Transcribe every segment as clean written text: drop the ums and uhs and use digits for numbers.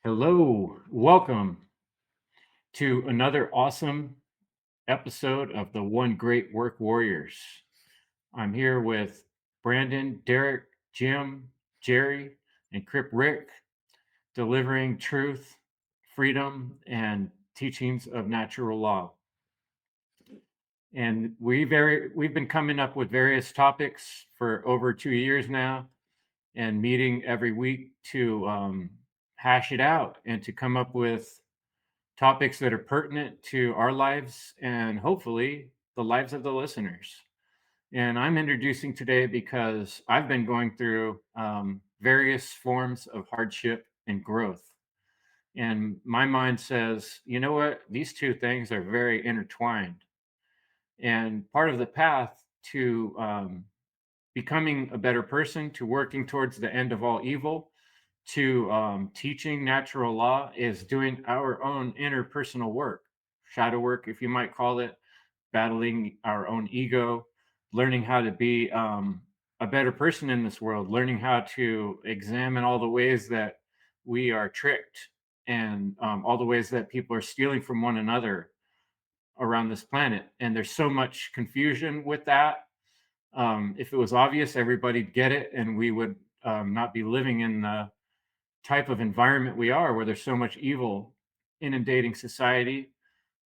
Hello, welcome to another awesome episode of the One Great Work Warriors. I'm here with Brandon, Derek, Jim, Jerry, and Crip Rick, delivering truth, freedom, and teachings of natural law. And we've been coming up with various topics for over 2 years now, and meeting every week to hash it out and to come up with topics that are pertinent to our lives and hopefully the lives of the listeners. And I'm introducing today because I've been going through various forms of hardship and growth. And my mind says, you know what? These two things are very intertwined. And part of the path to becoming a better person, to working towards the end of all evil, to teaching natural law is doing our own interpersonal work, shadow work, if you might call it, battling our own ego, learning how to be a better person in this world, learning how to examine all the ways that we are tricked and all the ways that people are stealing from one another around this planet. And there's so much confusion with that. If it was obvious, everybody'd get it, and we would not be living in the type of environment we are, where there's so much evil inundating society.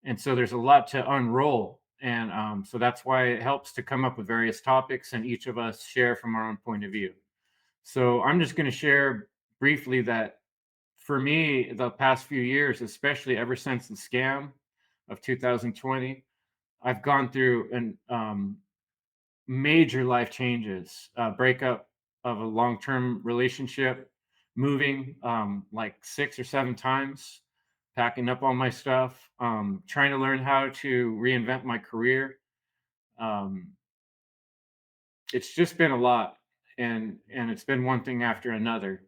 And so there's a lot to unroll. And so that's why it helps to come up with various topics and each of us share from our own point of view. So I'm just going to share briefly that for me, the past few years, especially ever since the scam of 2020, I've gone through an major life changes, breakup of a long-term relationship, moving like 6 or 7 times, packing up all my stuff, trying to learn how to reinvent my career. Um, it's just been a lot, and it's been one thing after another.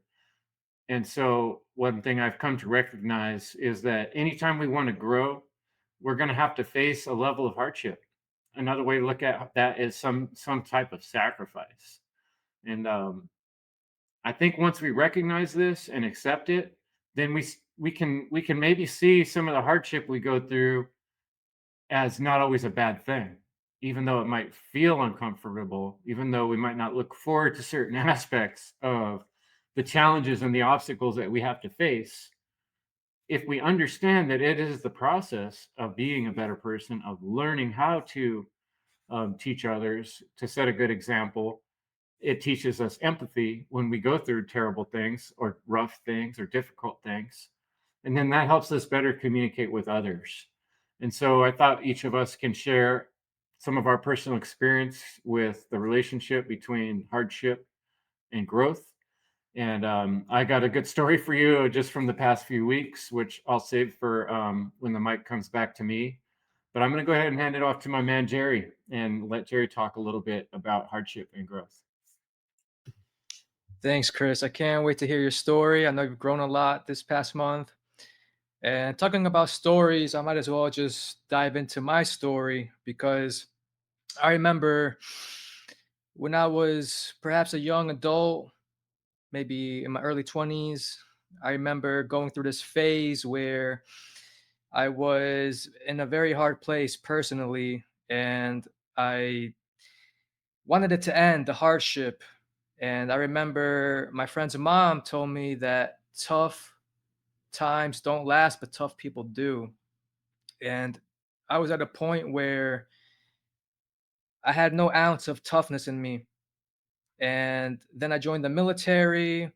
And so one thing I've come to recognize is that anytime we want to grow, we're going to have to face a level of hardship. Another way to look at that is some type of sacrifice. And I think once we recognize this and accept it, then we can maybe see some of the hardship we go through as not always a bad thing, even though it might feel uncomfortable, even though we might not look forward to certain aspects of the challenges and the obstacles that we have to face. If we understand that it is the process of being a better person, of learning how to teach others, to set a good example, it teaches us empathy when we go through terrible things or rough things or difficult things. And then that helps us better communicate with others. And so I thought each of us can share some of our personal experience with the relationship between hardship and growth. And I got a good story for you just from the past few weeks, which I'll save for when the mic comes back to me. But I'm going to go ahead and hand it off to my man, Jerry, and let Jerry talk a little bit about hardship and growth. Thanks, Chris. I can't wait to hear your story. I know you've grown a lot this past month. And talking about stories, I might as well just dive into my story because I remember when I was perhaps a young adult, maybe in my early 20s, I remember going through this phase where I was in a very hard place personally, and I wanted it to end, the hardship. And I remember my friend's mom told me that tough times don't last, but tough people do. And I was at a point where I had no ounce of toughness in me. And then I joined the military,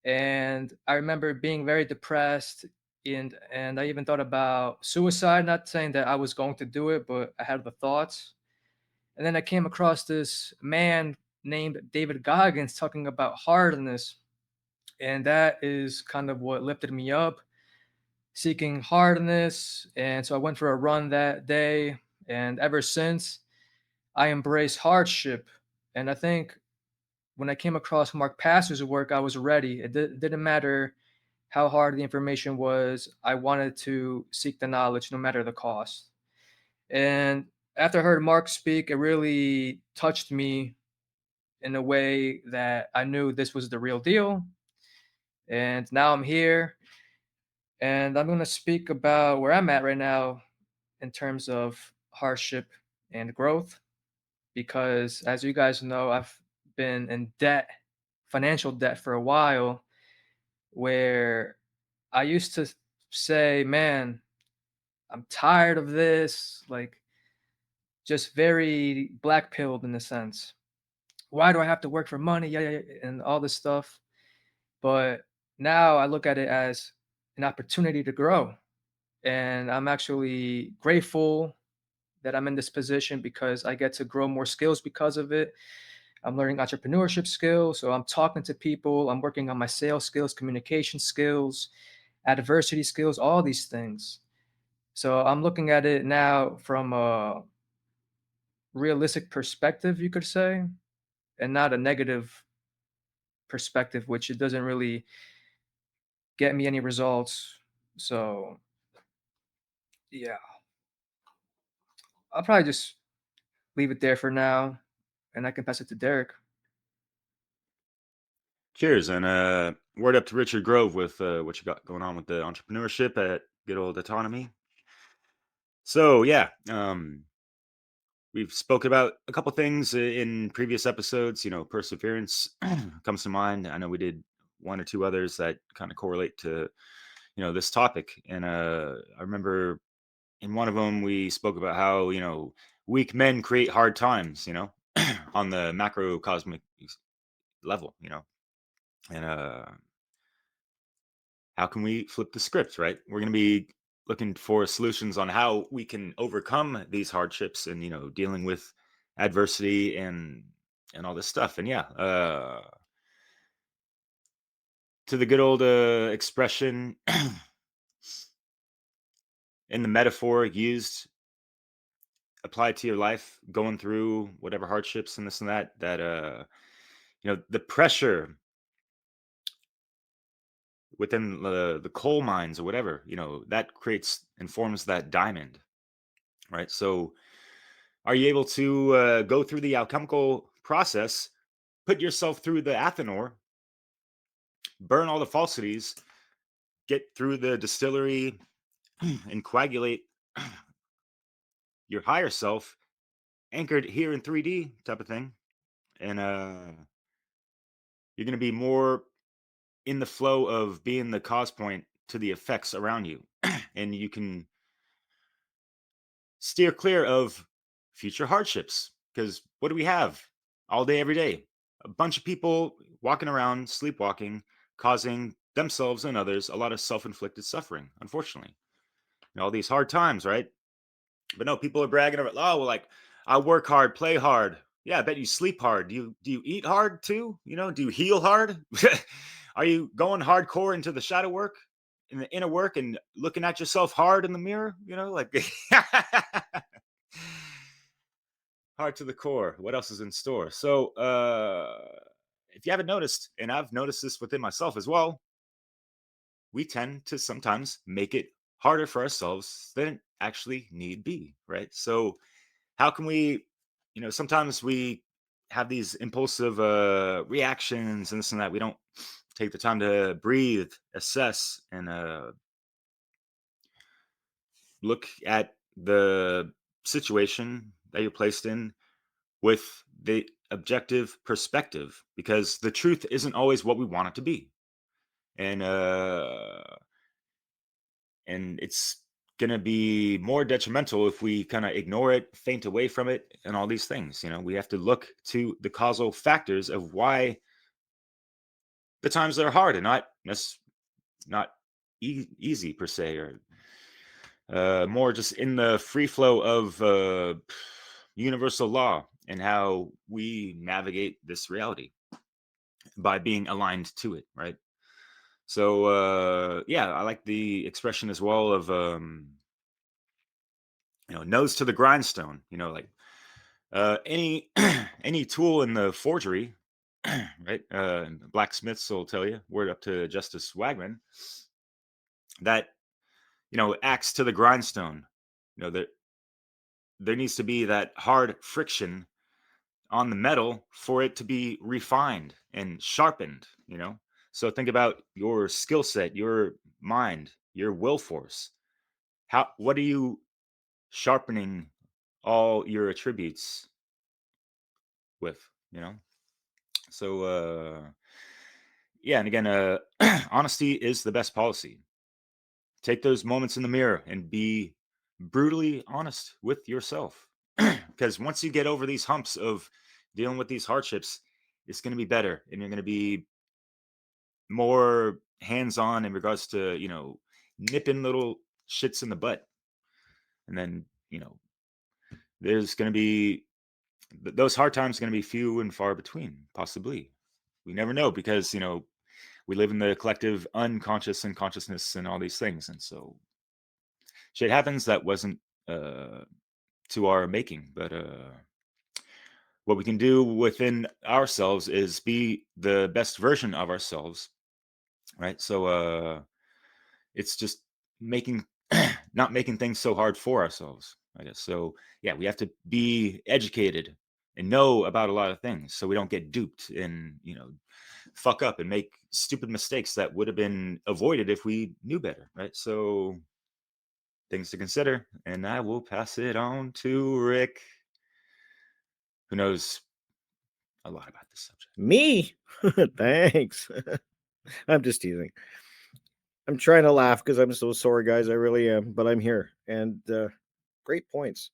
and I remember being very depressed. And I even thought about suicide, not saying that I was going to do it, but I had the thoughts. And then I came across this man named David Goggins talking about hardness. And that is kind of what lifted me up, seeking hardness. And so I went for a run that day. And ever since, I embrace hardship. And I think when I came across Mark Pastor's work, I was ready. Didn't matter how hard the information was. I wanted to seek the knowledge no matter the cost. And after I heard Mark speak, it really touched me in a way that I knew this was the real deal. And now I'm here. And I'm going to speak about where I'm at right now in terms of hardship and growth. Because as you guys know, I've been in debt, financial debt for a while, where I used to say, man, I'm tired of this, like just very black pilled in a sense. Why do I have to work for money? Yeah, yeah, yeah, and all this stuff. But now I look at it as an opportunity to grow. And I'm actually grateful that I'm in this position because I get to grow more skills because of it. I'm learning entrepreneurship skills. So I'm talking to people, I'm working on my sales skills, communication skills, adversity skills, all these things. So I'm looking at it now from a realistic perspective, you could say, and not a negative perspective, which it doesn't really get me any results. So yeah, I'll probably just leave it there for now and I can pass it to Derek. Cheers, and word up to Richard Grove with what you got going on with the entrepreneurship at good old autonomy. So yeah, we've spoken about a couple things in previous episodes. Perseverance comes to mind. I know we did one or two others that kind of correlate to this topic, and I remember in one of them we spoke about how weak men create hard times. On the macrocosmic level. And how can we flip the script, right? We're going to be looking for solutions on how we can overcome these hardships and dealing with adversity and all this stuff. And yeah, to the good old expression in the metaphor used applied to your life, going through whatever hardships and this and that the pressure within the coal mines or whatever, that creates and forms that diamond, right? So are you able to go through the alchemical process, put yourself through the Athenor, burn all the falsities, get through the distillery, and coagulate your higher self, anchored here in 3D type of thing, and you're going to be more in the flow of being the cause point to the effects around you, and you can steer clear of future hardships. Because what do we have all day, every day? A bunch of people walking around, sleepwalking, causing themselves and others a lot of self inflicted suffering, unfortunately. All these hard times, right? But no, people are bragging about, oh, well, like, I work hard, play hard. Yeah, I bet you sleep hard. Do you eat hard too? Do you heal hard? Are you going hardcore into the shadow work, in the inner work, and looking at yourself hard in the mirror? Like hard to the core. What else is in store? So, if you haven't noticed, and I've noticed this within myself as well, we tend to sometimes make it harder for ourselves than it actually need be, right? So, how can we, sometimes we have these impulsive reactions and this and that. We don't take the time to breathe, assess, and look at the situation that you're placed in with the objective perspective, because the truth isn't always what we want it to be. And it's gonna be more detrimental if we kind of ignore it, faint away from it, and all these things. We have to look to the causal factors of why the times that are hard and not easy per se, or more just in the free flow of universal law and how we navigate this reality by being aligned to it, right? So yeah, I like the expression as well of nose to the grindstone. Like any any tool in the forgery, right? Blacksmiths will tell you, word up to Justice Wagman, that axe to the grindstone. That there needs to be that hard friction on the metal for it to be refined and sharpened. So think about your skill set, your mind, your will force. What are you sharpening all your attributes with, you know? So yeah, and again, honesty is the best policy. Take those moments in the mirror and be brutally honest with yourself. Because once you get over these humps of dealing with these hardships, it's going to be better, and you're going to be more hands-on in regards to, nipping little shits in the butt. And then, there's going to be those hard times going to be few and far between, possibly. We never know, because, we live in the collective unconscious and consciousness and all these things. And so shit happens that wasn't to our making. But what we can do within ourselves is be the best version of ourselves, right? So it's just making not making things so hard for ourselves, I guess. So yeah, we have to be educated and know about a lot of things, so we don't get duped and fuck up and make stupid mistakes that would have been avoided if we knew better, right? So things to consider, and I will pass it on to Rick, who knows a lot about this subject. Me? Thanks. I'm just teasing. I'm trying to laugh because I'm so sorry, guys. I really am, but I'm here, and great points.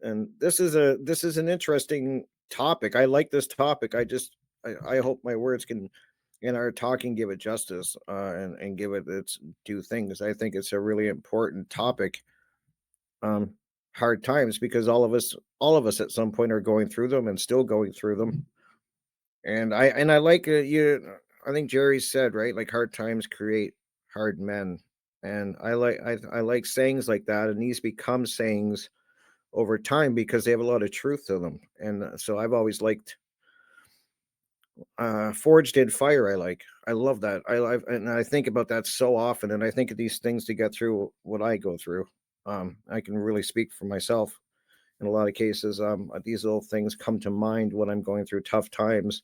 And this is an interesting topic. I like this topic. I hope my words can and our talking give it justice, and give it its due things. I think it's a really important topic. Um, Hard times, because all of us at some point are going through them and still going through them. And I like you. I think Jerry said right, like hard times create hard men, and I like sayings like that, and these become sayings over time because they have a lot of truth to them. And so I've always liked forged in fire. I love that. And I think about that so often, and I think of these things to get through what I go through. I can really speak for myself in a lot of cases. These little things come to mind when I'm going through tough times.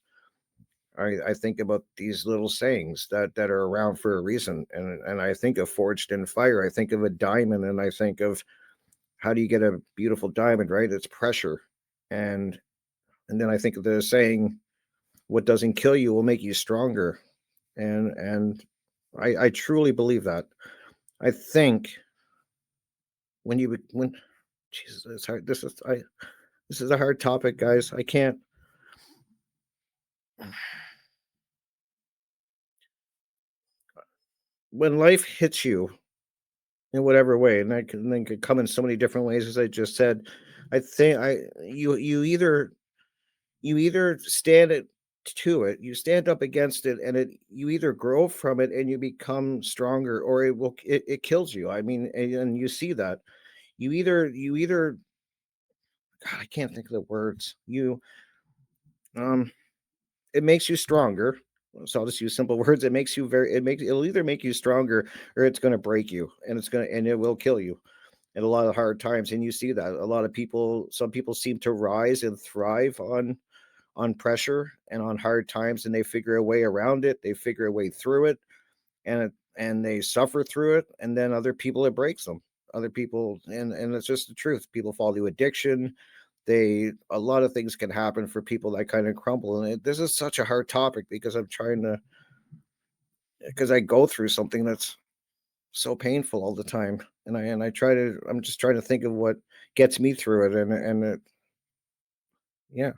I think about these little sayings that are around for a reason, and I think of forged in fire. I think of a diamond, and I think of how do you get a beautiful diamond, right? It's pressure, and then I think of the saying, "What doesn't kill you will make you stronger," and I truly believe that. I think when Jesus, it's hard. This is a hard topic, guys. I can't. When life hits you in whatever way, and that can then could come in so many different ways, as I just said. I think I you either stand it to it, you stand up against it, and you either grow from it and you become stronger, or it kills you. I mean, and you see that you either God, I can't think of the words. Um it makes you stronger. So I'll just use simple words. It'll either make you stronger, or it's going to break you, and it will kill you in a lot of hard times. And you see that a lot of people, some people seem to rise and thrive on pressure and on hard times, and they figure a way around it. They figure a way through it, and they suffer through it. And then other people, it breaks them. Other people, and it's just the truth. People fall to addiction. A lot of things can happen for people that kind of crumble. And this is such a hard topic because because I go through something that's so painful all the time, and I'm just trying to think of what gets me through it, and it, yeah.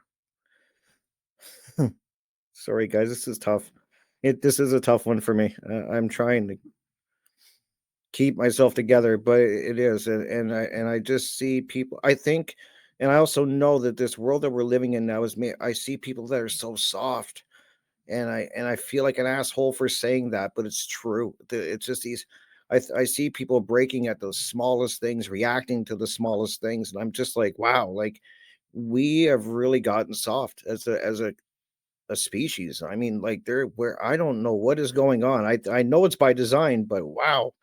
Sorry, guys, this is tough. This is a tough one for me. I'm trying to keep myself together, but it is, and I just see people. I think, and I also know that this world that we're living in now is me. I see people that are so soft, and I feel like an asshole for saying that, but it's true. It's just these. I see people breaking at the smallest things, reacting to the smallest things, and I'm just like, wow, like we have really gotten soft as a species. I mean, like there where I don't know what is going on. I know it's by design, but wow.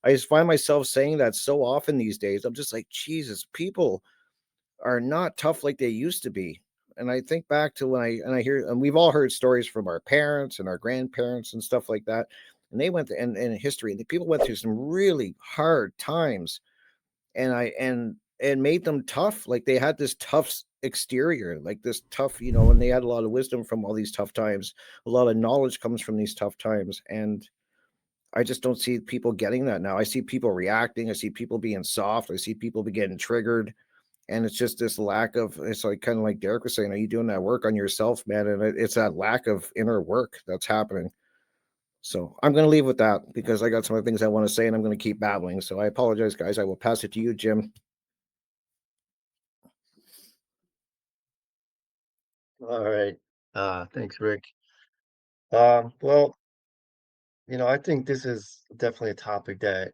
I just find myself saying that so often these days. I'm just like, Jesus, people are not tough like they used to be. And I think back to when I hear, and we've all heard stories from our parents and our grandparents and stuff like that. and they went and history, and the people went through some really hard times, and made them tough. Like they had this tough exterior, like this tough, and they had a lot of wisdom from all these tough times. A lot of knowledge comes from these tough times, and I just don't see people getting that now. I see people reacting. I see people being soft. I see people be getting triggered. And it's just this lack of, it's like kind of like Derek was saying, are you doing that work on yourself, man? And it's that lack of inner work that's happening. So I'm going to leave with that because I got some other things I want to say and I'm going to keep babbling. So I apologize, guys. I will pass it to you, Jim. All right. Thanks, Rick. Well, I think this is definitely a topic that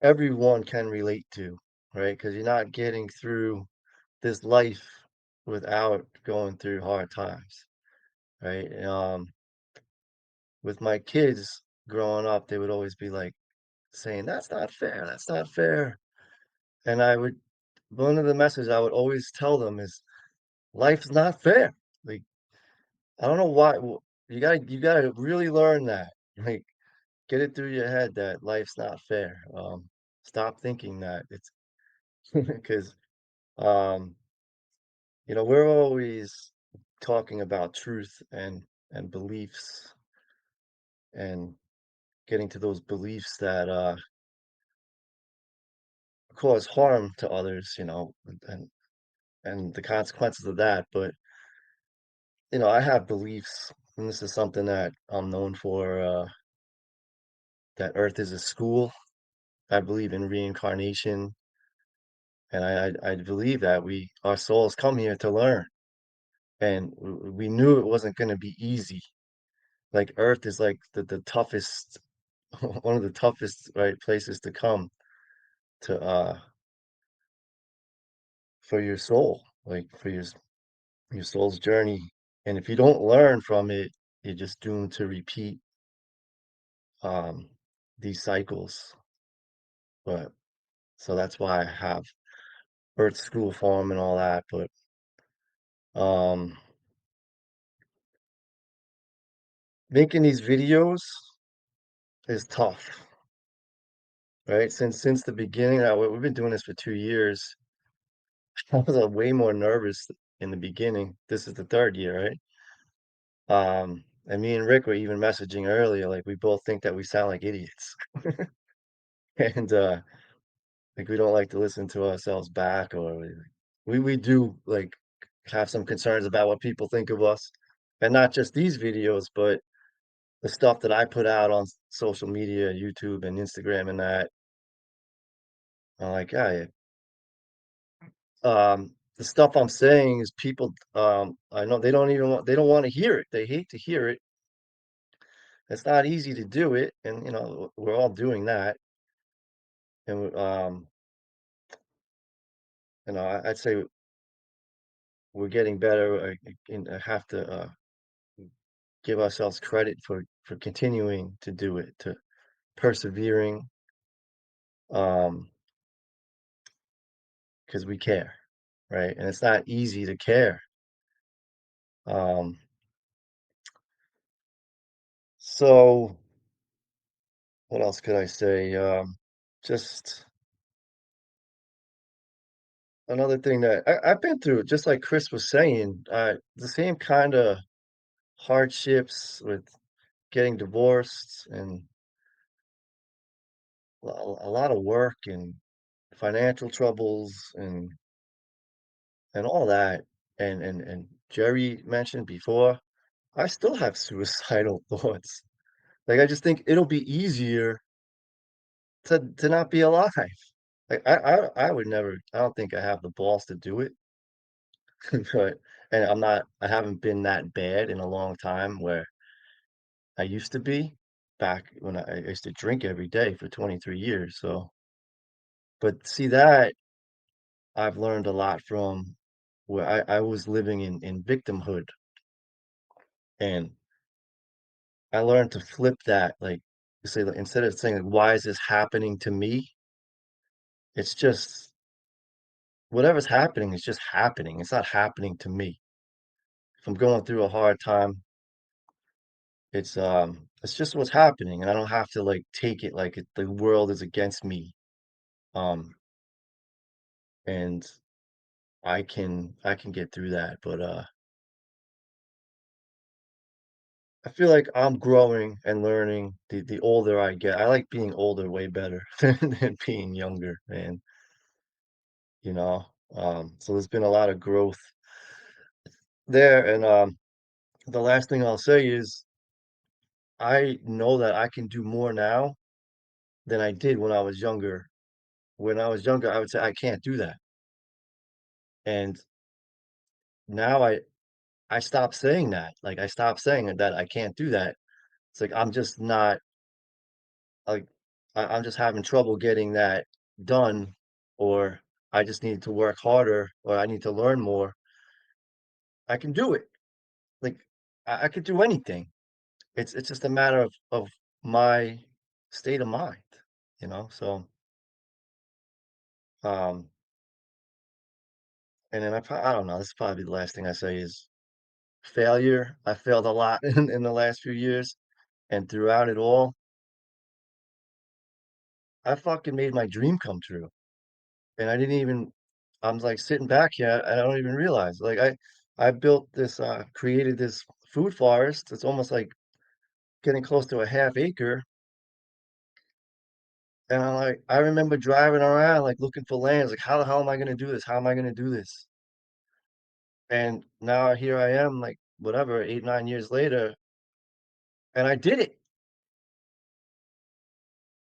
everyone can relate to, right? Because you're not getting through this life without going through hard times, right? With my kids growing up, they would always be like saying, "That's not fair. That's not fair." And one of the messages I would always tell them is, "Life's not fair." Like, I don't know why. You gotta really learn that. Like, get it through your head that life's not fair. Stop thinking that it's because um, we're always talking about truth and beliefs and getting to those beliefs that cause harm to others, and the consequences of that. But I have beliefs, and this is something that I'm known for. That Earth is a school. I believe in reincarnation, and I believe that our souls come here to learn, and we knew it wasn't going to be easy. Like Earth is like the toughest, one of the toughest, right, places to come to for your soul, like for your soul's journey. And if you don't learn from it, you're just doomed to repeat um these cycles. But so that's why I have Earth School Farm and all that. But um making these videos is tough, right? Since the beginning, we've been doing this for 2 years. I was way more nervous in the beginning. This is the third year, right? And me and Rick were even messaging earlier, like we both think that we sound like idiots. And like we don't like to listen to ourselves back, or we do like have some concerns about what people think of us. And not just these videos, but the stuff that I put out on social media, YouTube and Instagram and that. I'm like, yeah, the stuff I'm saying is people, I know they don't want to hear it. They hate to hear it. It's not easy to do it, and we're all doing that. And I'd say we're getting better. And I have to give ourselves credit for continuing to do it, to persevering, um, because we care, right? And it's not easy to care. Um, so what else could I say? Just another thing that I've been through, just like Chris was saying, the same kind of hardships with getting divorced and a lot of work and financial troubles and all that. And Jerry mentioned before, I still have suicidal thoughts. Like I just think it'll be easier to not be alive. Like I would never. I don't think I have the balls to do it. But and I haven't been that bad in a long time where I used to be back when I used to drink every day for 23 years. So, but see that I've learned a lot from where I was living in victimhood, and I learned to flip that, like say like, instead of saying like, why is this happening to me? It's just whatever's happening is just happening. It's not happening to me. If I'm going through a hard time, it's just what's happening, and I don't have to like take it like the world is against me. Um, and I can get through that, but I feel like I'm growing and learning the older I get. I like being older way better than being younger, man. You know, so there's been a lot of growth there, and the last thing I'll say is I know that I can do more now than I did when I was younger. When I was younger, I would say I can't do that, and now I stopped saying that. Like I stopped saying that I can't do that. It's like I'm just not like I'm just having trouble getting that done, or I just need to work harder, or I need to learn more. I can do it. Like I could do anything. It's just a matter of my state of mind, you know? So, um, and then I don't know, this is probably the last thing I say is failure. I failed a lot in the last few years, and throughout it all, I fucking made my dream come true. And I didn't even I'm, like, sitting back here, and I don't even realize, like, I built this, created this food forest. It's almost, like, getting close to a half acre, and I remember driving around, like, looking for lands, like, "How the hell am I gonna do this? How am I gonna do this?" And now here I am, like, whatever, 8, 9 years later, and I did it,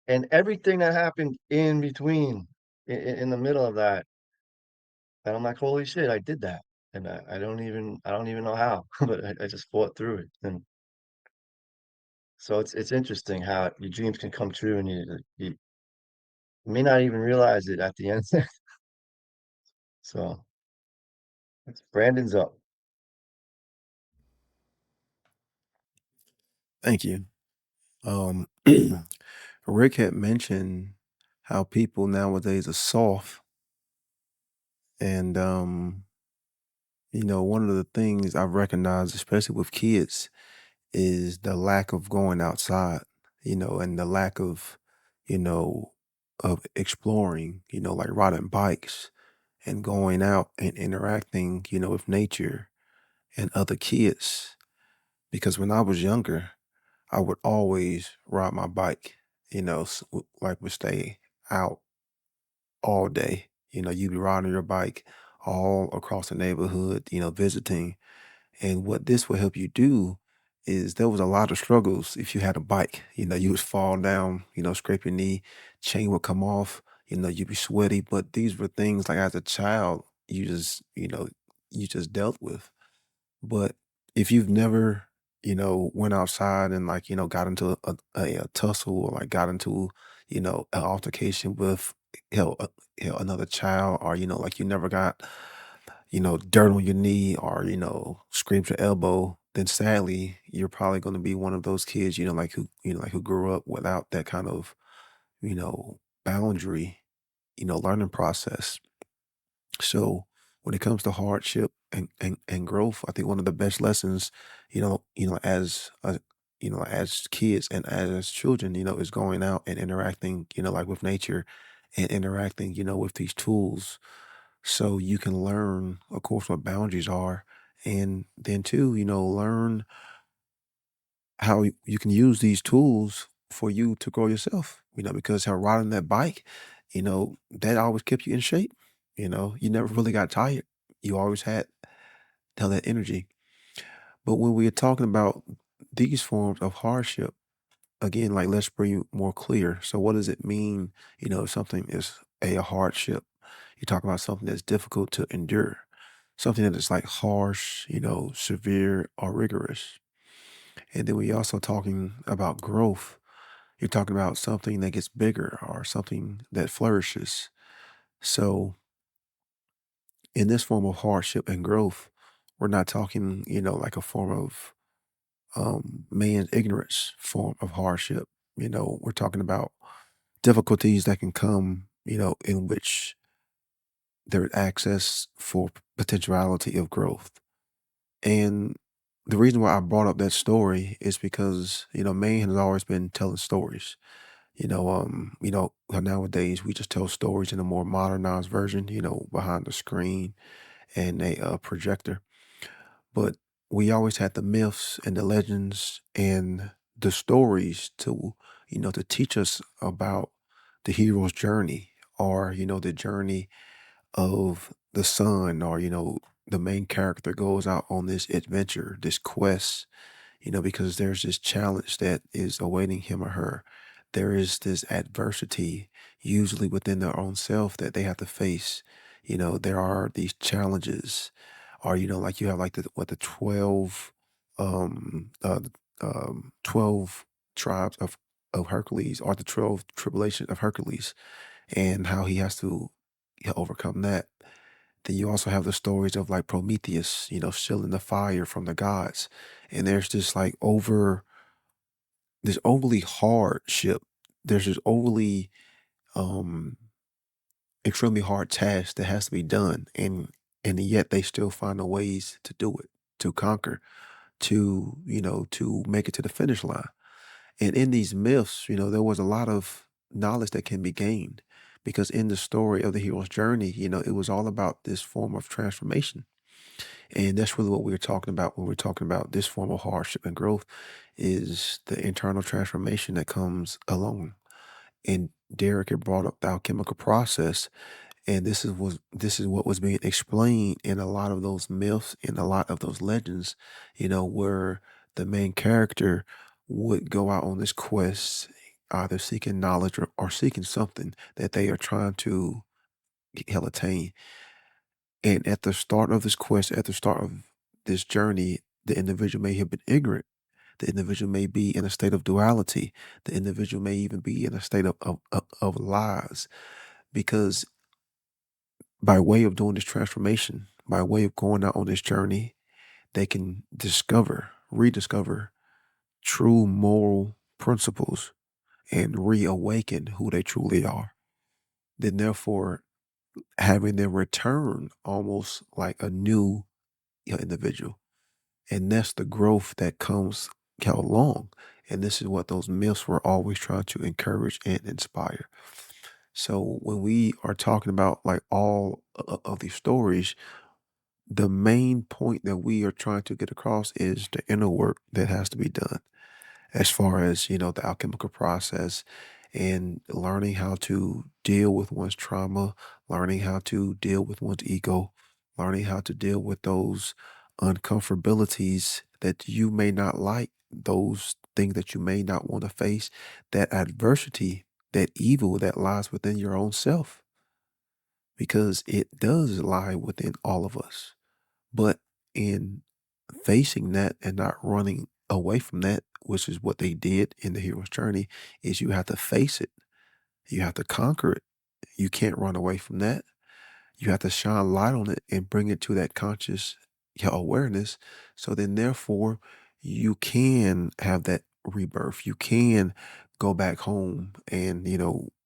and everything that happened in between, in the middle of that, and I'm like, "Holy shit, I did that." And I don't even know how, but I just fought through it, and so it's interesting how your dreams can come true and you may not even realize it at the end. So Brandon's up. Thank you. Um, Rick had mentioned how people nowadays are soft, and one of the things I've recognized, especially with kids, is the lack of going outside. And the lack you know, of exploring. Like riding bikes and going out and interacting. With nature and other kids. Because when I was younger, I would always ride my bike. Like we stay out all day. You'd be riding your bike all across the neighborhood, visiting. And what this will help you do is there was a lot of struggles if you had a bike. You would fall down, scrape your knee, chain would come off, you'd be sweaty. But these were things like as a child, you just dealt with. But if you've never, went outside and like, got into a tussle or like got into, an altercation with another child, or, like you never got, dirt on your knee, or, scraped your elbow, then sadly, you're probably going to be one of those kids, like who grew up without that kind of, boundary, learning process. So when it comes to hardship and growth, I think one of the best lessons, as kids and as children, is going out and interacting, like with nature and interacting, with these tools so you can learn, of course, what boundaries are. And then too, learn how you can use these tools for you to grow yourself, because how riding that bike, that always kept you in shape. You never really got tired. You always had that energy. But when we're talking about these forms of hardship, again, like let's bring it more clear. So what does it mean, if something is a hardship? You talk about something that's difficult to endure, something that is like harsh, severe or rigorous. And then we also talking about growth. You're talking about something that gets bigger or something that flourishes. So in this form of hardship and growth, we're not talking, like a form of man's ignorance form of hardship. We're talking about difficulties that can come, in which there is access for potentiality of growth. And the reason why I brought up that story is because, man has always been telling stories. How nowadays we just tell stories in a more modernized version, behind the screen and a projector. But we always had the myths and the legends and the stories to teach us about the hero's journey, or, the journey of the son, or, the main character goes out on this adventure, this quest, because there's this challenge that is awaiting him or her. There is this adversity, usually within their own self, that they have to face. There are these challenges, or, like you have like the 12, 12 tribes of Hercules, or the 12 tribulations of Hercules, and how he has to overcome that. Then you also have the stories of like Prometheus, shielding the fire from the gods. And there's this overly hardship. There's this overly um extremely hard task that has to be done. And yet they still find the ways to do it, to conquer, to make it to the finish line. And in these myths, there was a lot of knowledge that can be gained, because in the story of the hero's journey, it was all about this form of transformation. And that's really what we were talking about when we're talking about this form of hardship and growth, is the internal transformation that comes along. And Derek had brought up the alchemical process, and this is what was being explained in a lot of those myths and a lot of those legends, where the main character would go out on this quest, either seeking knowledge, or seeking something that they are trying to attain. And at the start of this quest, at the start of this journey, the individual may have been ignorant. The individual may be in a state of duality. The individual may even be in a state of lies, because by way of doing this transformation, by way of going out on this journey, they can rediscover true moral principles, and reawaken who they truly are. Then, therefore, having them return almost like a new individual. And that's the growth that comes along. And this is what those myths were always trying to encourage and inspire. So when we are talking about like all of these stories, the main point that we are trying to get across is the inner work that has to be done, as far as, the alchemical process, and learning how to deal with one's trauma, learning how to deal with one's ego, learning how to deal with those uncomfortabilities that you may not like, those things that you may not want to face, that adversity, that evil that lies within your own self, because it does lie within all of us. But in facing that and not running away from that, which is what they did in the hero's journey, is you have to face it. You have to conquer it. You can't run away from that. You have to shine light on it and bring it to that conscious awareness. So then, therefore, you can have that rebirth. You can go back home and,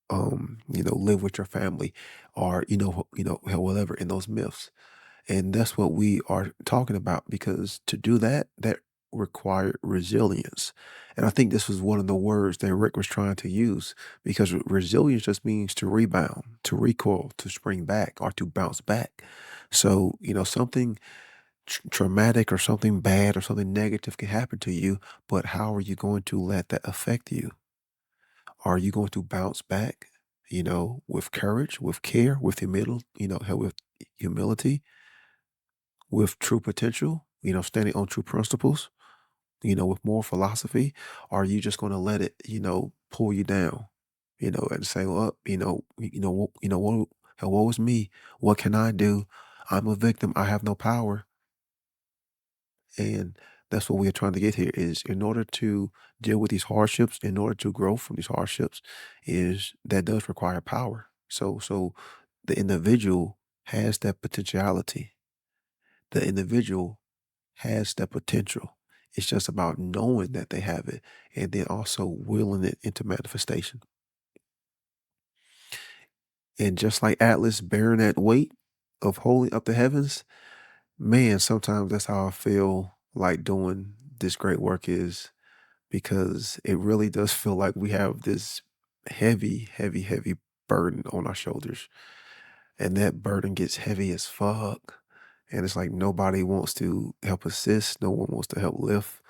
live with your family, or, whatever in those myths. And that's what we are talking about, because to do that, that required resilience. And I think this was one of the words that Rick was trying to use, because resilience just means to rebound, to recoil, to spring back, or to bounce back. So, something traumatic or something bad or something negative can happen to you, but how are you going to let that affect you? Are you going to bounce back, with courage, with care, with humility, with humility, with true potential, standing on true principles, with more philosophy? Or are you just going to let it, pull you down, and say, well, what, hell, woe is me. What can I do? I'm a victim. I have no power. And that's what we are trying to get here, is in order to deal with these hardships, in order to grow from these hardships, is that does require power. So the individual has that potentiality. The individual has that potential. It's just about knowing that they have it, and then also willing it into manifestation. And just like Atlas bearing that weight of holding up the heavens, man, sometimes that's how I feel like doing this great work is because it really does feel like we have this heavy, heavy, heavy burden on our shoulders. And that burden gets heavy as fuck. And it's like nobody wants to help assist, no one wants to help lift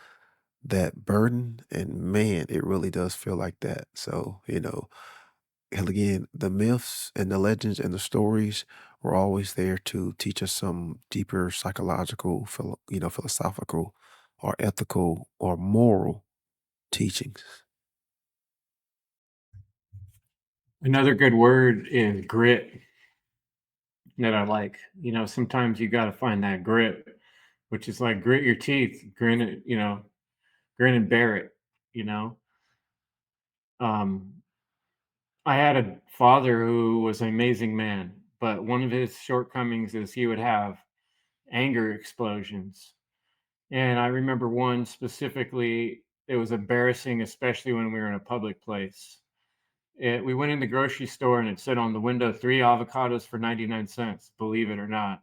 that burden. And man, it really does feel like that. So, hell again, the myths and the legends and the stories were always there to teach us some deeper psychological, philosophical or ethical or moral teachings. Another good word is grit that I like. Sometimes you got to find that grit, which is like grit your teeth, grin it, grin and bear it, you know. Um, I had a father who was an amazing man, but one of his shortcomings is he would have anger explosions. And I remember one specifically, it was embarrassing, especially when we were in a public place. We went in the grocery store and it said on the window, 3 avocados for 99 cents, believe it or not.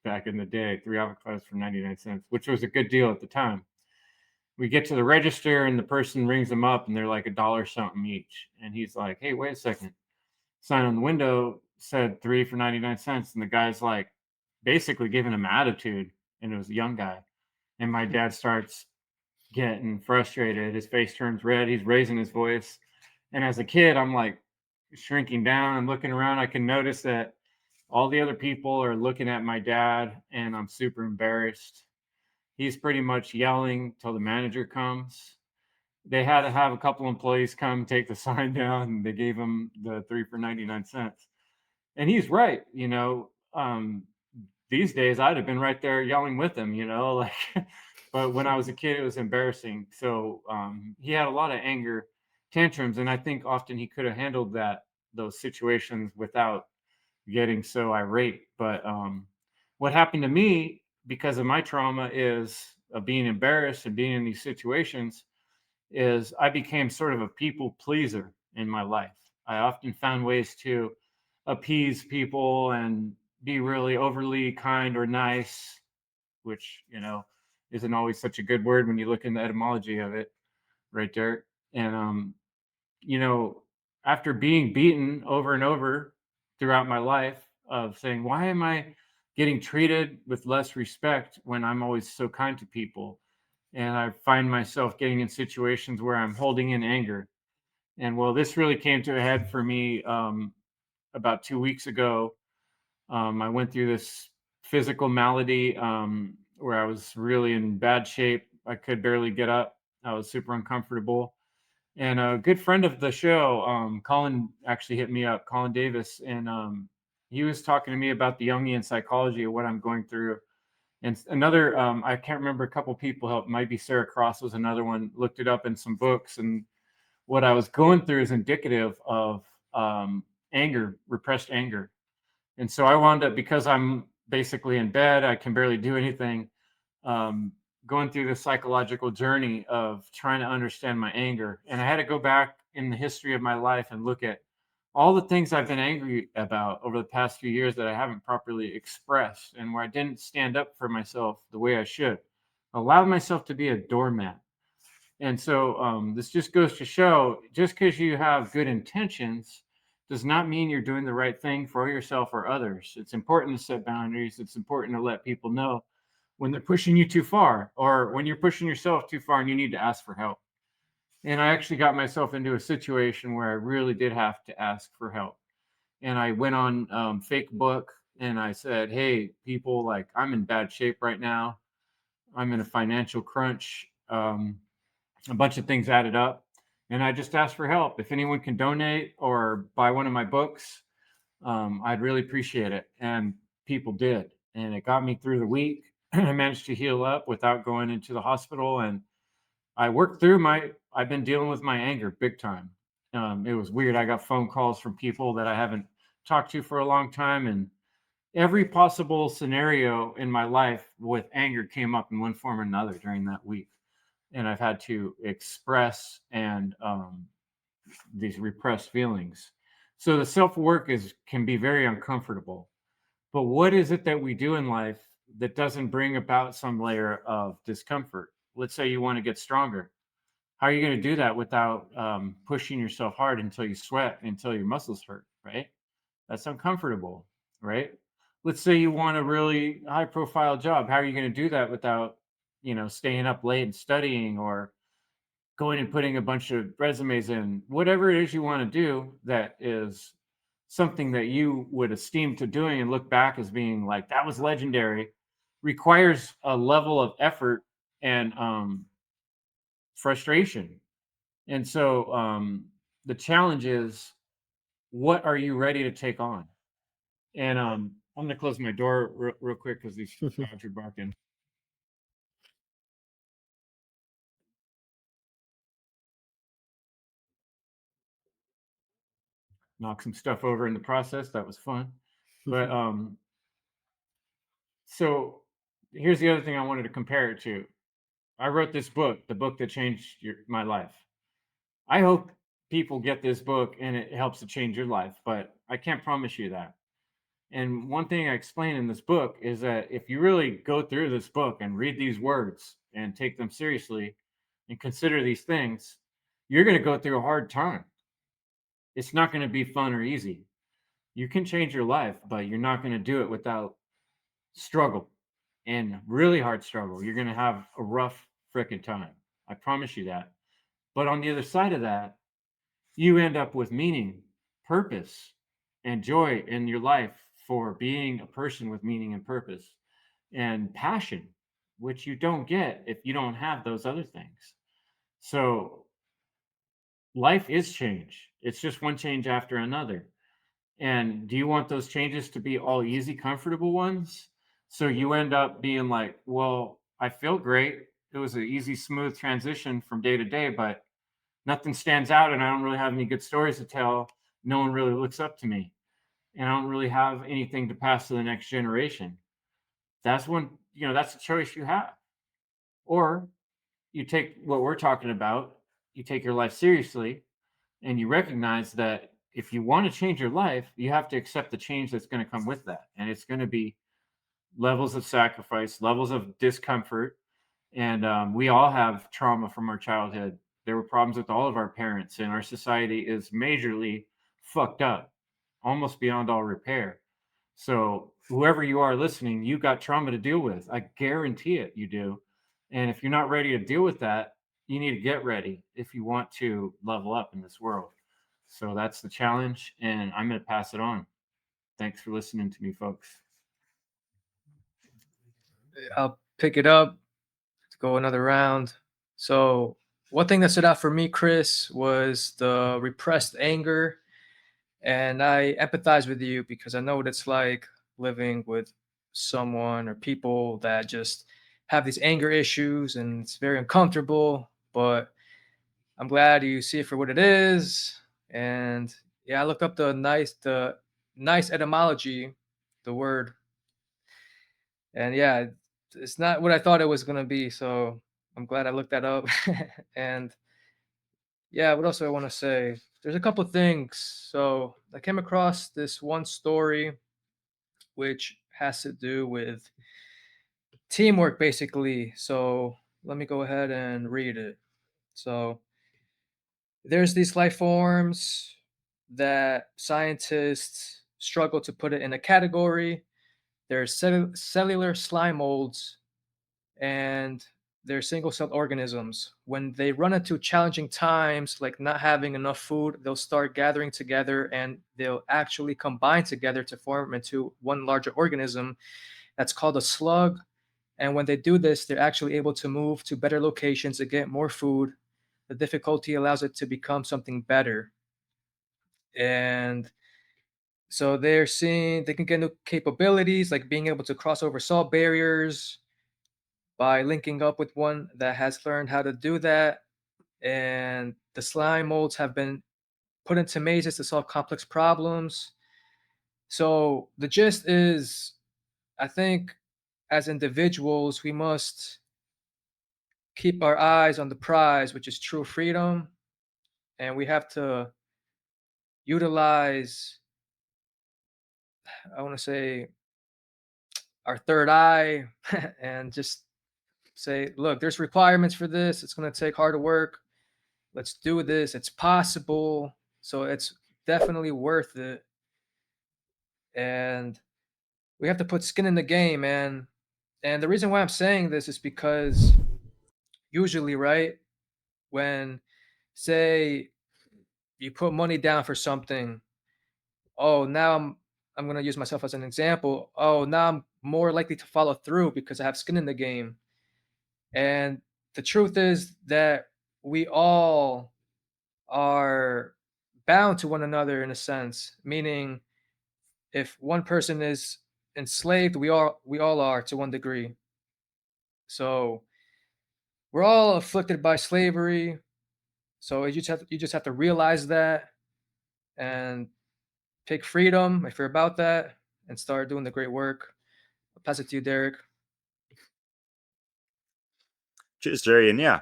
Back in the day, 3 avocados for 99 cents, which was a good deal at the time. We get to the register and the person rings them up and they're like $1 something each. And he's like, hey, wait a second. Sign on the window said 3 for 99 cents. And the guy's like basically giving him attitude. And it was a young guy. And my dad starts getting frustrated. His face turns red. He's raising his voice. And as a kid, I'm like shrinking down. I'm looking around. I can notice that all the other people are looking at my dad, and I'm super embarrassed. He's pretty much yelling till the manager comes. They had to have a couple employees come take the sign down, and they gave him the 3 for 99 cents. And he's right. These days I'd have been right there yelling with him, like, but when I was a kid, it was embarrassing. So he had a lot of anger tantrums, and I think often he could have handled those situations without getting so irate. But what happened to me because of my trauma is of being embarrassed and being in these situations is I became sort of a people pleaser in my life. I often found ways to appease people and be really overly kind or nice, which, isn't always such a good word when you look in the etymology of it, right there. And you know, after being beaten over and over throughout my life of saying, why am I getting treated with less respect when I'm always so kind to people? And I find myself getting in situations where I'm holding in anger. And well, this really came to a head for me about 2 weeks ago. I went through this physical malady where I was really in bad shape. I could barely get up. I was super uncomfortable. And a good friend of the show, Colin, actually hit me up, Colin Davis, and he was talking to me about the Jungian psychology of what I'm going through. And another, I can't remember, a couple people helped. Might be Sarah Cross was another one. Looked it up in some books, and what I was going through is indicative of anger, repressed anger. And so I wound up, because I'm basically in bed, I can barely do anything, um, going through this psychological journey of trying to understand my anger. And I had to go back in the history of my life and look at all the things I've been angry about over the past few years that I haven't properly expressed and where I didn't stand up for myself the way I should. Allowed myself to be a doormat. And so this just goes to show, just because you have good intentions does not mean you're doing the right thing for yourself or others. It's important to set boundaries. It's important to let people know when they're pushing you too far, or when you're pushing yourself too far and you need to ask for help. And I actually got myself into a situation where I really did have to ask for help. And I went on Facebook and I said, hey, people, like, I'm in bad shape right now. I'm in a financial crunch. A bunch of things added up. And I just asked for help. If anyone can donate or buy one of my books, I'd really appreciate it. And people did. And it got me through the week. I managed to heal up without going into the hospital. And I worked through I've been dealing with my anger big time. It was weird. I got phone calls from people that I haven't talked to for a long time. And every possible scenario in my life with anger came up in one form or another during that week. And I've had to express and these repressed feelings. So the self work can be very uncomfortable. But what is it that we do in life that doesn't bring about some layer of discomfort. Let's say you want to get stronger. How are you going to do that without pushing yourself hard until you sweat, until your muscles hurt, right? That's uncomfortable, right? Let's say you want a really high profile job. How are you going to do that without, staying up late and studying, or going and putting a bunch of resumes in? Whatever it is you want to do that is something that you would esteem to doing and look back as being like, that was legendary, requires a level of effort and frustration. And so the challenge is, what are you ready to take on? And I'm gonna close my door real quick because these dogs are barking. Knock some stuff over in the process. That was fun. But so here's the other thing I wanted to compare it to. I wrote this book, the book that changed my life. I hope people get this book and it helps to change your life, but I can't promise you that. And one thing I explain in this book is that if you really go through this book and read these words and take them seriously and consider these things, you're going to go through a hard time. It's not going to be fun or easy. You can change your life, but you're not going to do it without struggle and really hard struggle. You're going to have a rough freaking time. I promise you that. But on the other side of that, you end up with meaning, purpose, and joy in your life for being a person with meaning and purpose and passion, which you don't get if you don't have those other things. So life is change. It's just one change after another. And do you want those changes to be all easy, comfortable ones? So you end up being like, well, I feel great. It was an easy, smooth transition from day to day, but nothing stands out and I don't really have any good stories to tell. No one really looks up to me and I don't really have anything to pass to the next generation. That's when, that's a choice you have. Or you take what we're talking about, you take your life seriously and you recognize that if you want to change your life, you have to accept the change that's going to come with that. And it's going to be levels of sacrifice, levels of discomfort. And we all have trauma from our childhood. There were problems with all of our parents, and our society is majorly fucked up, almost beyond all repair. So, whoever you are listening, you got trauma to deal with. I guarantee it, you do. And if you're not ready to deal with that, you need to get ready if you want to level up in this world. So, that's the challenge, and I'm going to pass it on. Thanks for listening to me, folks. I'll pick it up to go another round. So, one thing that stood out for me, Chris, was the repressed anger. And I empathize with you because I know what it's like living with someone or people that just have these anger issues and it's very uncomfortable. But I'm glad you see it for what it is. And yeah, I looked up the nice etymology, the word, and yeah, it's not what I thought it was gonna be. So I'm glad I looked that up. And yeah, what else do I want to say? There's a couple things. So I came across this one story which has to do with teamwork, basically. So let me go ahead and read it. So there's these life forms that scientists struggle to put it in a category. There's cellular slime molds and they're single-celled organisms. When they run into challenging times, like not having enough food, they'll start gathering together and they'll actually combine together to form into one larger organism. That's called a slug. And when they do this, they're actually able to move to better locations to get more food. The difficulty allows it to become something better. And so they're seeing they can get new capabilities like being able to cross over salt barriers by linking up with one that has learned how to do that. And the slime molds have been put into mazes to solve complex problems. So the gist is, I think as individuals, we must keep our eyes on the prize, which is true freedom. And we have to utilize, I want to say, our third eye and just say, look, there's requirements for this. It's going to take hard work. Let's do this. It's possible. So it's definitely worth it. And we have to put skin in the game, man. And the reason why I'm saying this is because usually, right, when say you put money down for something, oh, now I'm going to use myself as an example. Oh, now I'm more likely to follow through because I have skin in the game. And the truth is that we all are bound to one another in a sense, meaning if one person is enslaved, we all are to one degree. So we're all afflicted by slavery. So you just have to realize that and pick freedom if you're about that and start doing the great work. I'll pass it to you, Derek. Cheers, Jerry. And yeah,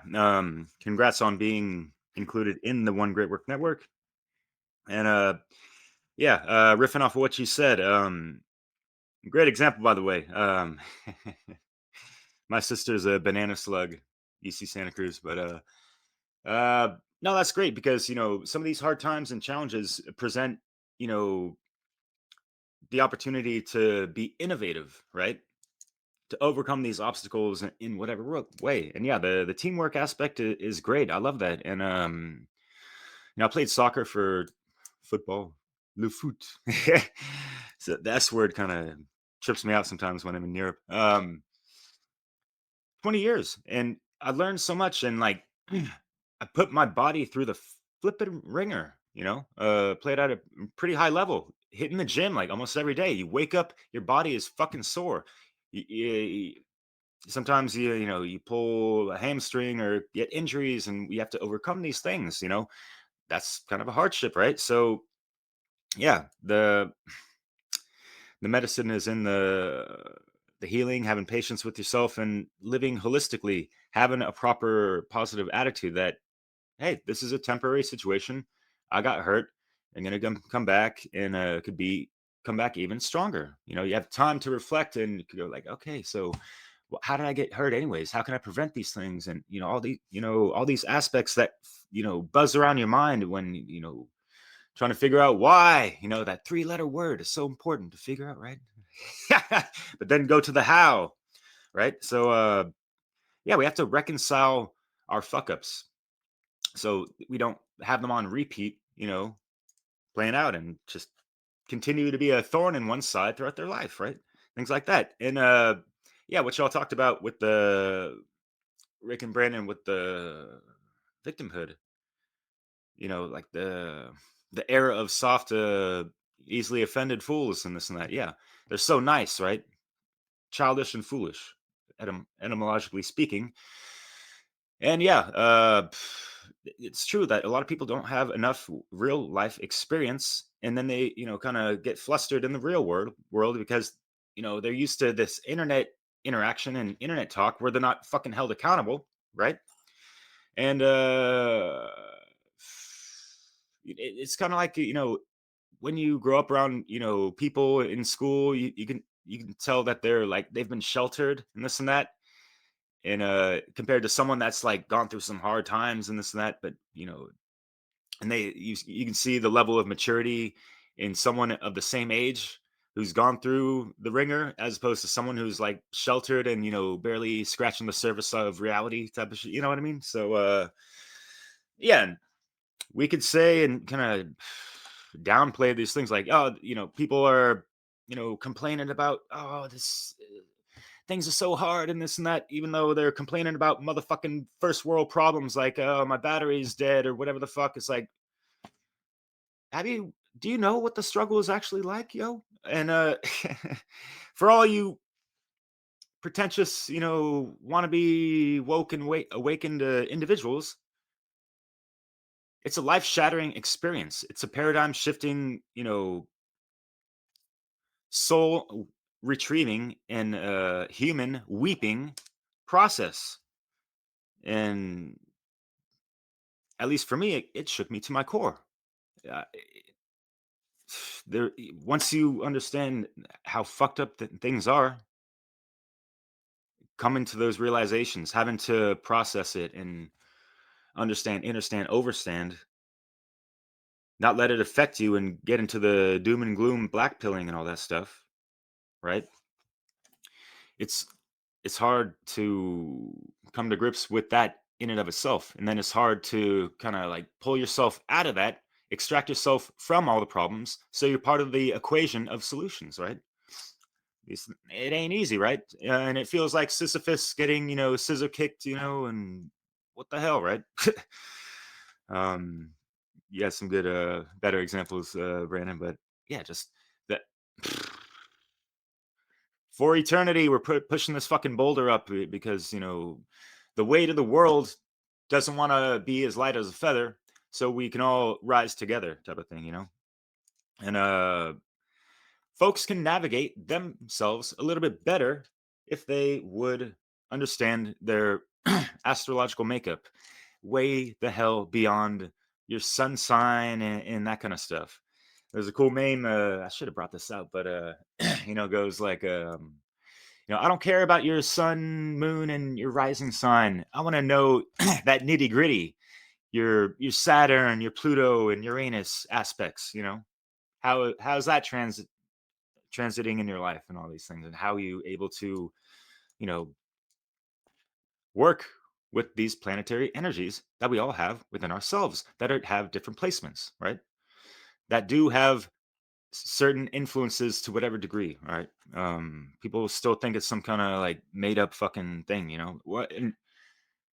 congrats on being included in the One Great Work Network. And riffing off of what you said, great example, by the way. My sister's a banana slug, EC Santa Cruz, but no, that's great because some of these hard times and challenges present the opportunity to be innovative, right? To overcome these obstacles in whatever way. And yeah, the teamwork aspect is great. I love that. And I played soccer for football, le foot. So the S word kind of trips me out sometimes when I'm in Europe. 20 years, and I learned so much, and like I put my body through the flipping ringer. Played at a pretty high level, hitting the gym like almost every day. You wake up, your body is fucking sore. Sometimes you pull a hamstring or get injuries, and we have to overcome these things. That's kind of a hardship, right? So yeah, the medicine is in the healing, having patience with yourself, and living holistically, having a proper positive attitude that, hey, this is a temporary situation. I got hurt. I'm gonna come back, and come back even stronger. You have time to reflect, and you could go like, okay, so how did I get hurt anyways? How can I prevent these things? And all these aspects that buzz around your mind when trying to figure out why. That 3-letter word is so important to figure out, right? But then go to the how, right? So yeah, we have to reconcile our fuck ups so we don't have them on repeat, playing out, and just continue to be a thorn in one side throughout their life, right? Things like that. And yeah, what y'all talked about with the Rick and Brandon with the victimhood, like the era of soft, easily offended fools and this and that. Yeah, they're so nice, right? Childish and foolish, etymologically speaking. And yeah, it's true that a lot of people don't have enough real life experience, and then they kind of get flustered in the real world because they're used to this internet interaction and internet talk where they're not fucking held accountable, right? And it's kind of like when you grow up around people in school, you can tell that they've been sheltered and this and that, and compared to someone that's like gone through some hard times and this and that, but and you can see the level of maturity in someone of the same age who's gone through the ringer, as opposed to someone who's like sheltered and barely scratching the surface of reality type of shit. You know what I mean? So yeah, we could say and kind of downplay these things like, oh, people are complaining about, oh, this things are so hard and this and that, even though they're complaining about motherfucking first world problems like, oh, my battery's dead or whatever the fuck. It's like, do you know what the struggle is actually like, yo? And for all you pretentious, want to be woke and awakened individuals, it's a life-shattering experience. It's a paradigm shifting, soul retrieving and human weeping process. And at least for me, it shook me to my core. Uh, there, once you understand how fucked up things are, coming to those realizations, having to process it and understand, overstand, not let it affect you and get into the doom and gloom, black pilling and all that stuff, right? It's hard to come to grips with that in and of itself. And then it's hard to kind of like pull yourself out of that, extract yourself from all the problems, so you're part of the equation of solutions, right? It ain't easy, right? And it feels like Sisyphus getting, scissor kicked, and what the hell, right? You have some good, better examples, Brandon, but yeah, just that. For eternity, we're pushing this fucking boulder up because, the weight of the world doesn't want to be as light as a feather, so we can all rise together, type of thing, And folks can navigate themselves a little bit better if they would understand their astrological makeup way the hell beyond your sun sign and that kind of stuff. There's a cool meme. I should have brought this out, but goes like, I don't care about your sun, moon, and your rising sign. I want to know that nitty gritty, your Saturn, your Pluto, and Uranus aspects. How's that transiting in your life and all these things, and how are you able to, work with these planetary energies that we all have within ourselves that have different placements, right? That do have certain influences to whatever degree, right? People still think it's some kind of like made up fucking thing, what? And